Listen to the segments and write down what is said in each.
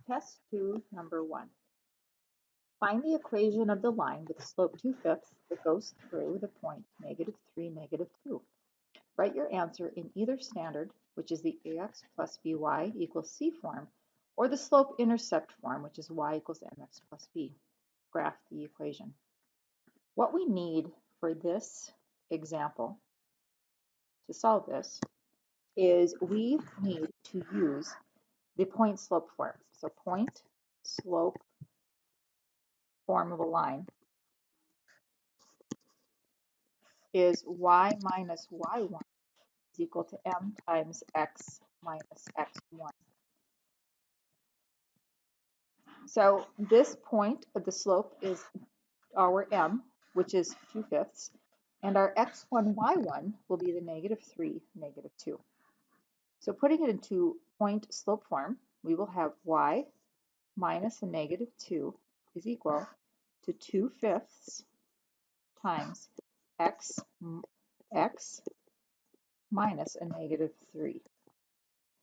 Test 2, number 1. Find the equation of the line with slope 2/5 that goes through the point -3, -2. Write your answer in either standard, which is the ax plus by equals c form, or the slope-intercept form, which is y equals mx plus b. Graph the equation. What we need for this example to solve this is we need to use the point-slope form. So point-slope form of a line is y minus y1 is equal to m times x minus x1. So this point of the slope is our m, which is 2/5, and our x1, y1 will be the -3, -2. So putting it into point slope form, we will have y minus a -2 is equal to 2/5 times x minus a -3.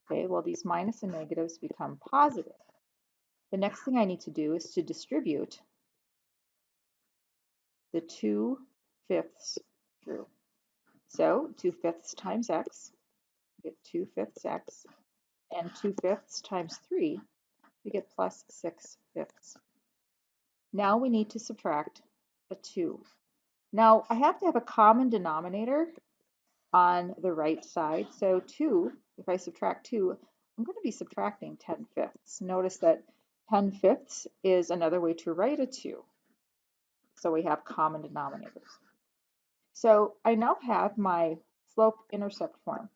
Okay, well, these minus and negatives become positive. The next thing I need to do is to distribute the 2/5 through. So 2/5 times x, we get 2/5 x, and 2/5 times 3, we get plus 6/5. Now we need to subtract a 2. Now I have to have a common denominator on the right side. So 2, if I subtract 2, I'm going to be subtracting 10/5. Notice that 10/5 is another way to write a 2. So we have common denominators. So I now have my slope-intercept form.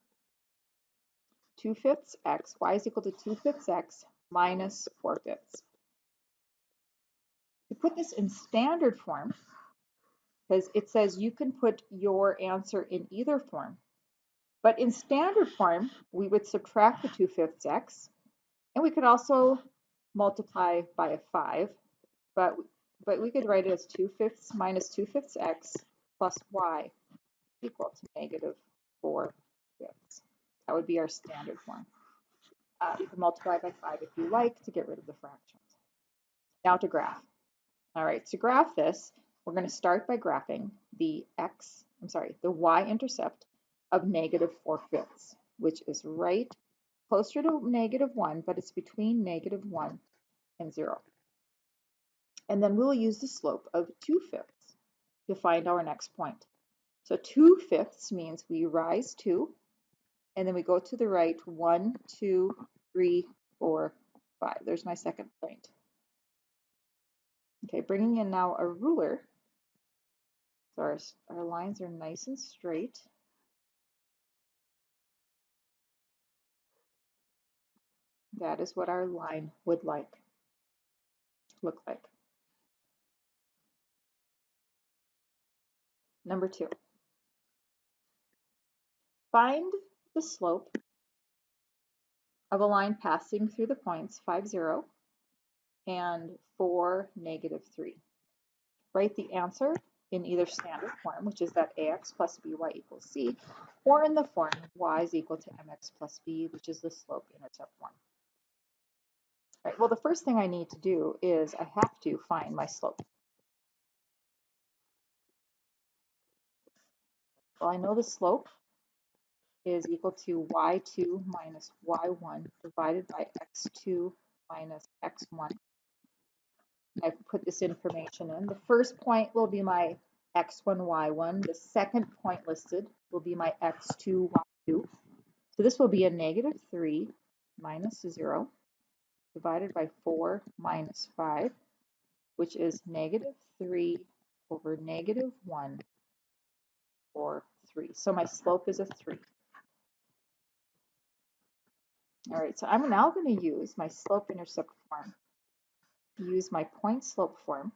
2/5 x, y is equal to 2/5 x minus 4/5. To put this in standard form, because it says you can put your answer in either form, but in standard form, we would subtract the 2/5 x, and we could also multiply by a 5, but we could write it as 2/5 minus 2/5 x plus y equal to -4/5. That would be our standard form. You can multiply by 5 if you like to get rid of the fractions. Now to graph. All right, to graph this, we're going to start by graphing the y-intercept of -4/5, which is right closer to -1, but it's between -1 and 0. And then we'll use the slope of 2/5 to find our next point. So 2/5 means we rise 2, and then we go to the right 1, 2, 3, 4, 5. There's my second point. Okay, bringing in now a ruler. So our lines are nice and straight. That is what our line would look like. Number 2. Find the slope of a line passing through the points 5, 0 and 4, -3. Write the answer in either standard form, which is that ax plus by equals c, or in the form y is equal to mx plus b, which is the slope-intercept form. All right, well, the first thing I need to do is I have to find my slope. Well, I know the slope is equal to y2 minus y1 divided by x2 minus x1. I put this information in. The first point will be my x1, y1. The second point listed will be my x2, y2. So this will be a -3 minus 0 divided by 4 minus 5, which is -3 over -1 or 3. So my slope is a 3. All right, so I'm now going to use my slope-intercept form, use my point-slope form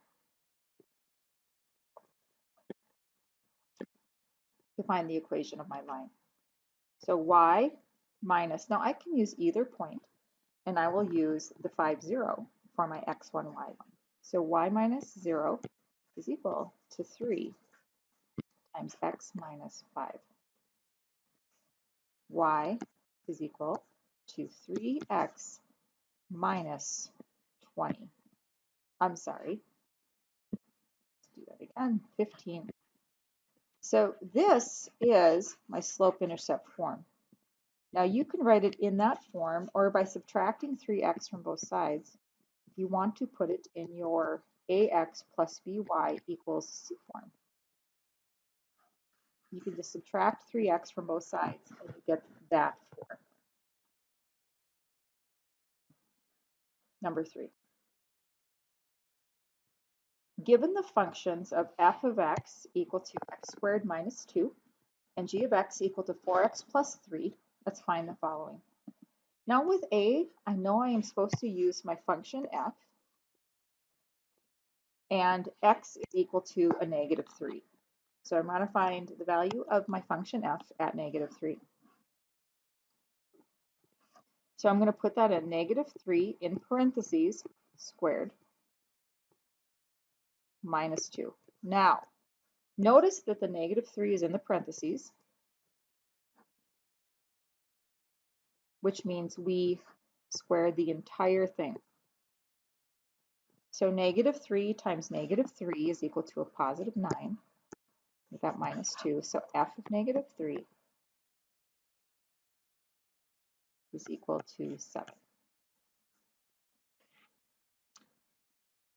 to find the equation of my line. So y minus, now I can use either point, and I will use the 5, 0 for my x1, y1. So y minus 0 is equal to 3 times x minus 5. Y is equal to 3x minus 20. I'm sorry. Let's do that again. 15. So this is my slope-intercept form. Now you can write it in that form or by subtracting 3x from both sides. If you want to put it in your ax plus by equals c form. You can just subtract 3x from both sides and you get that form. Number 3. Given the functions of f of x equal to x squared minus 2 and g of x equal to 4x plus 3, let's find the following. Now with a, I know I am supposed to use my function f, and x is equal to a negative 3. So I'm going to find the value of my function f at negative 3. So I'm going to put that at negative 3 in parentheses squared minus 2. Now, notice that the negative 3 is in the parentheses, which means we squared the entire thing. So negative 3 times negative 3 is equal to a positive 9. We got minus 2. So f of negative 3 is equal to 7.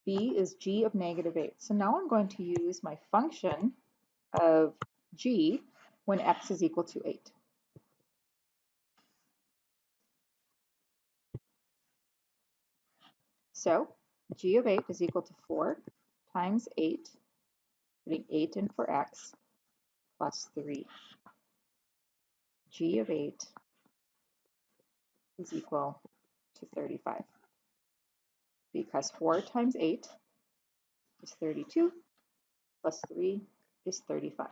B is g of negative 8. So now I'm going to use my function of g when x is equal to 8. So g of 8 is equal to 4 times 8, putting 8 in for x, plus 3. G of 8 is equal to 35. Because 4 times 8 is 32, plus 3 is 35.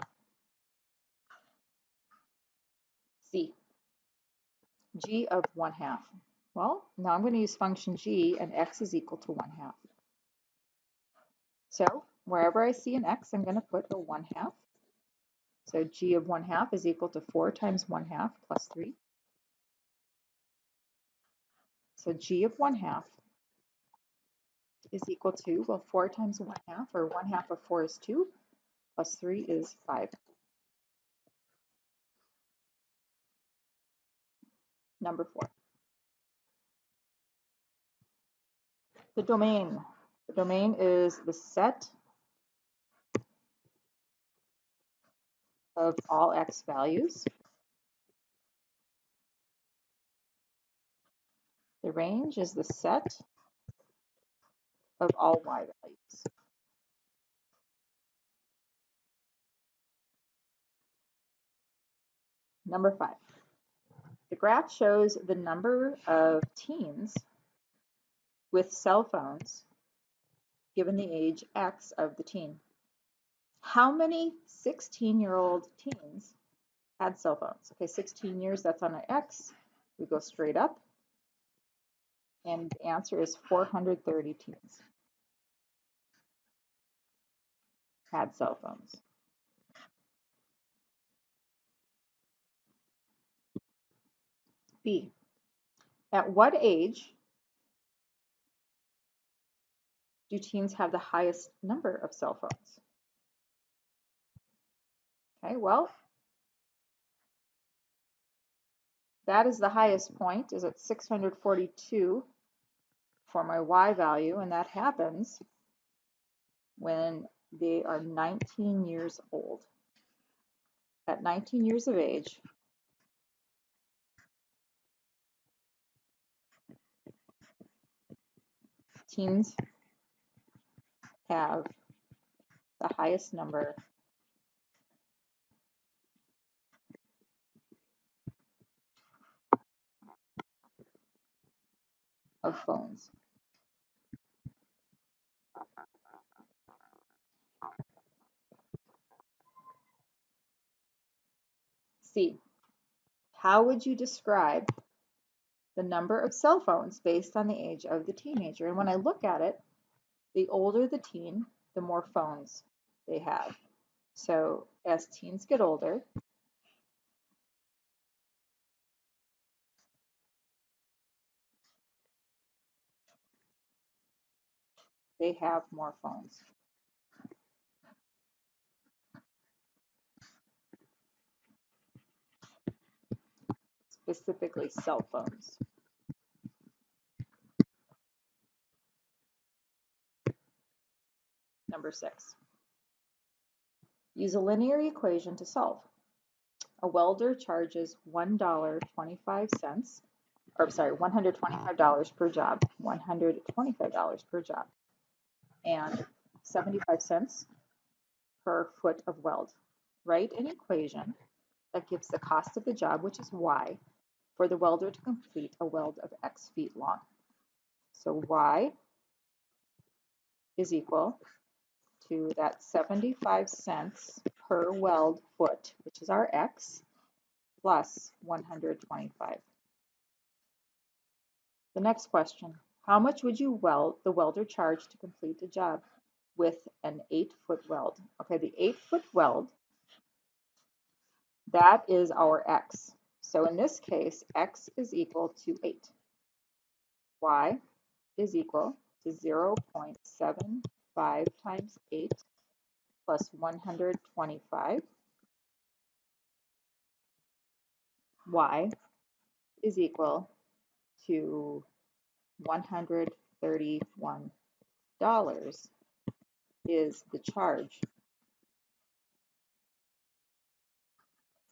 C, g of 1/2. Well, now I'm going to use function g, and x is equal to 1/2. So wherever I see an x, I'm going to put a 1/2. So g of 1/2 is equal to 4 times 1/2 plus 3. So g of 1/2 is equal to, well, 4 times 1/2, or 1/2 of 4 is 2, plus 3 is 5. Number 4. The domain. The domain is the set of all x values. The range is the set of all y values. Number 5. The graph shows the number of teens with cell phones given the age x of the teen. How many 16-year-old teens had cell phones? Okay, 16 years, that's on our x. We go straight up. And the answer is 430 teens had cell phones. B, at what age do teens have the highest number of cell phones? Okay, well, that is the highest point, is at 642 for my y value, and that happens when they are 19 years old. At 19 years of age, teens have the highest number of phones. C, how would you describe the number of cell phones based on the age of the teenager? And when I look at it, the older the teen, the more phones they have. So as teens get older, They have more phones. Specifically cell phones. Number 6. Use a linear equation to solve. A welder charges $1.25, or sorry, $125 per job, $125 per job, and 75 cents per foot of weld. Write an equation that gives the cost of the job, which is Y, for the welder to complete a weld of X feet long. So Y is equal to that 75 cents per weld foot, which is our X, plus 125. The next question, how much would the welder charge to complete a job with an 8-foot weld? Okay, the 8-foot weld, that is our X. So in this case, X is equal to 8. Y is equal to 0.75 times 8 plus 125. Y is equal to $131 is the charge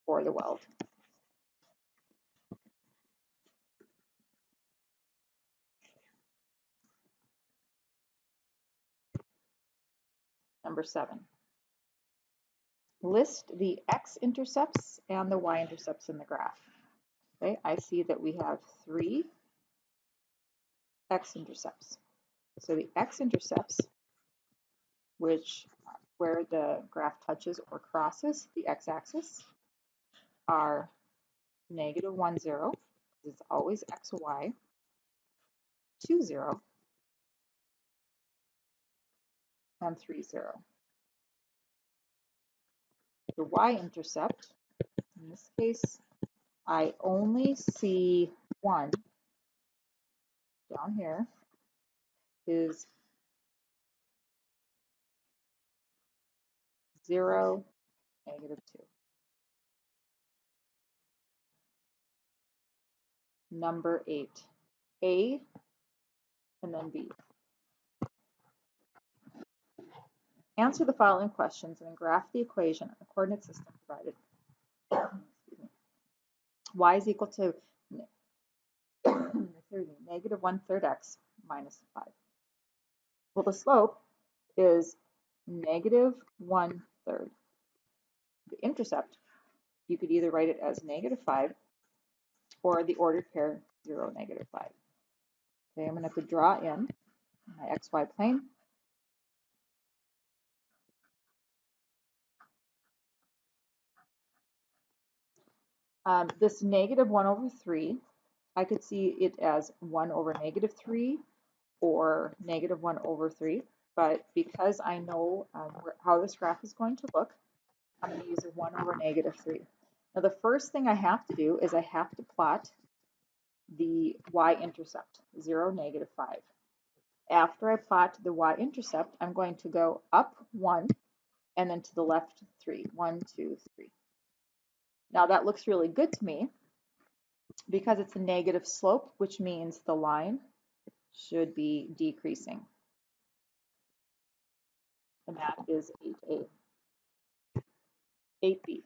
for the weld. Number 7. List the x-intercepts and the y-intercepts in the graph. Okay, I see that we have 3 x-intercepts. So the x-intercepts, where the graph touches or crosses the x-axis, are -1, 0, it's always x, y, 2, 0, and 3, 0. The y-intercept, in this case, I only see 1 down here, is 0, -2. Number 8, A and then B. Answer the following questions and then graph the equation of the coordinate system provided. Y is equal to -1/3 x minus 5. Well, the slope is -1/3. The intercept, you could either write it as -5 or the ordered pair 0, -5. Okay, I'm going to have to draw in my xy plane. This -1/3, I could see it as 1/-3 or -1/3, but because I know how this graph is going to look, I'm going to use a 1/-3. Now the first thing I have to do is I have to plot the y-intercept, 0, -5. After I plot the y-intercept, I'm going to go up 1 and then to the left 3. 1, 2, 3. Now that looks really good to me because it's a negative slope, which means the line should be decreasing. And that is 8A. 8B.